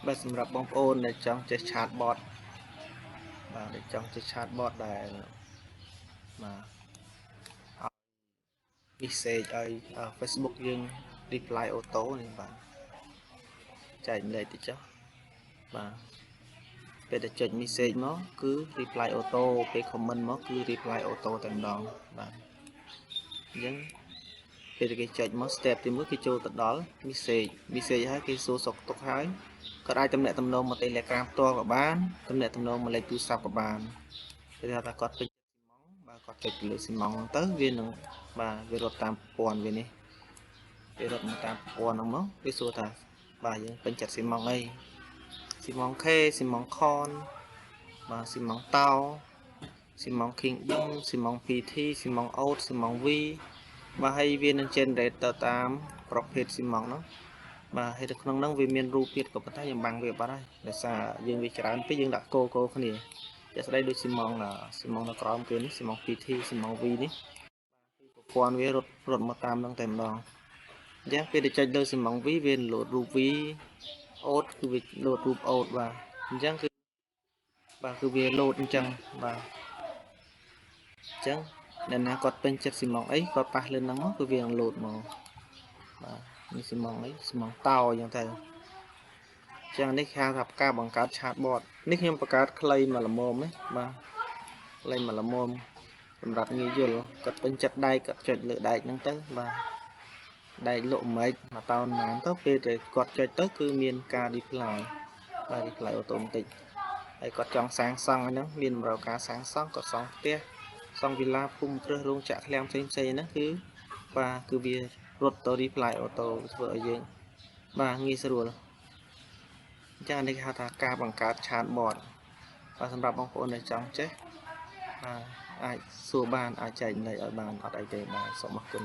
បាទសម្រាប់បងប្អូនដែលចង់ចេះ chatbot បាទដែលចង់ចេះ chatbot ដែលបាទ message ឲ្យ Facebook យើង reply auto នេះបាទចែកម្លែកតិចចុះបាទពេលតែចុច message មកគឺ reply auto ពេល comment មកគឺ reply auto តែម្ដងបាទអញ្ចឹងពេលគេចុចមក step ទី1គេចូលទៅដល់ message ហើយគេសួរសុខទុក្ខហើយក៏អាចទំនាក់ទំនងមក Telegram ផ្ទាល់ក៏បានទំនាក់ទំនងមកលេខទូរស័ព្ទក៏បានគេថាគាត់ពេញចិត្តស៊ីម៉ងបាទគាត់ចុចទៅលើស៊ីម៉ងទៅវានឹងបាទវារត់តាមប្រព័ន្ធវានេះវារត់មកតាមប្រព័ន្ធហ្នឹងមកវាសួរថាបាទយើងពេញចិត្តស៊ីម៉ងអីស៊ីម៉ង K ស៊ីម៉ង Con បាទស៊ីម៉ងតោស៊ីម៉ង Kingdom ស៊ីម៉ង PT ស៊ីម៉ង Oat ស៊ីម៉ង V បាទហើយវានឹង generate ទៅតាមប្រភេទស៊ីម៉ងហ្នឹងបាទហើយនៅក្នុងហ្នឹងវាមានរូបទៀតក៏ប៉ុន្តែយើងបាំងវាបាត់ហើយដោយសារយើងវាច្រើនពេកយើងដាក់កូគ្នាជាស្ដីដូចស៊ីម៉ងនៅក្រោមគេនេះស៊ីម៉ង PT ស៊ីម៉ង V នេះប្រព័ន្ធវារត់មកតាមហ្នឹងតែម្ដងអញ្ចឹងពេលទៅចុចលើស៊ីម៉ង V វាលោតរូប V អូតគឺវាលោតរូបអូតបាទអញ្ចឹងគឺបាទគឺវាលោតអញ្ចឹងបាទអញ្ចឹងអ្នកណាគាត់ពេញចិត្តស៊ីម៉ងអីគាត់ប៉ះលើហ្នឹងមកគឺវានឹងលោតមកបាទនេះស៊ីម៉ងអីស៊ីម៉ងតោអញ្ចឹងទៅចឹងនេះគេហៅថាការបង្កើត chatbot នេះខ្ញុំបង្កើតខ្លីមកល្មមណាបាទខ្លីមកល្មមសម្រាប់ងាយយល់គាត់ពេញចិត្តដែកគាត់ចុចលើដែកហ្នឹងទៅបាទដែកលក់មិនមកតោនបានទៅពេលតែគាត់ចុចទៅគឺមានការ reply បាទ reply automatic ហើយគាត់ចង់សាងសង់ហ្នឹងមានតម្រូវការសាងសង់គាត់សង់ផ្ទះសង់វិឡាភូមិគ្រឹះរោងចក្រឃ្លាំងផ្សេងហ្នឹងគឺបាទគឺវារត់ទៅ reply auto ធ្វើឲ្យយើងបាទងាយស្រួលអញ្ចឹងនេះគេហៅថាការបង្កើត chatbot បាទសម្រាប់បងប្អូនដែលចង់ចេះបាទអាចសួរបានអាចចែកម្លែកឲ្យបានអត់អីទេបាទសូមអរគុណ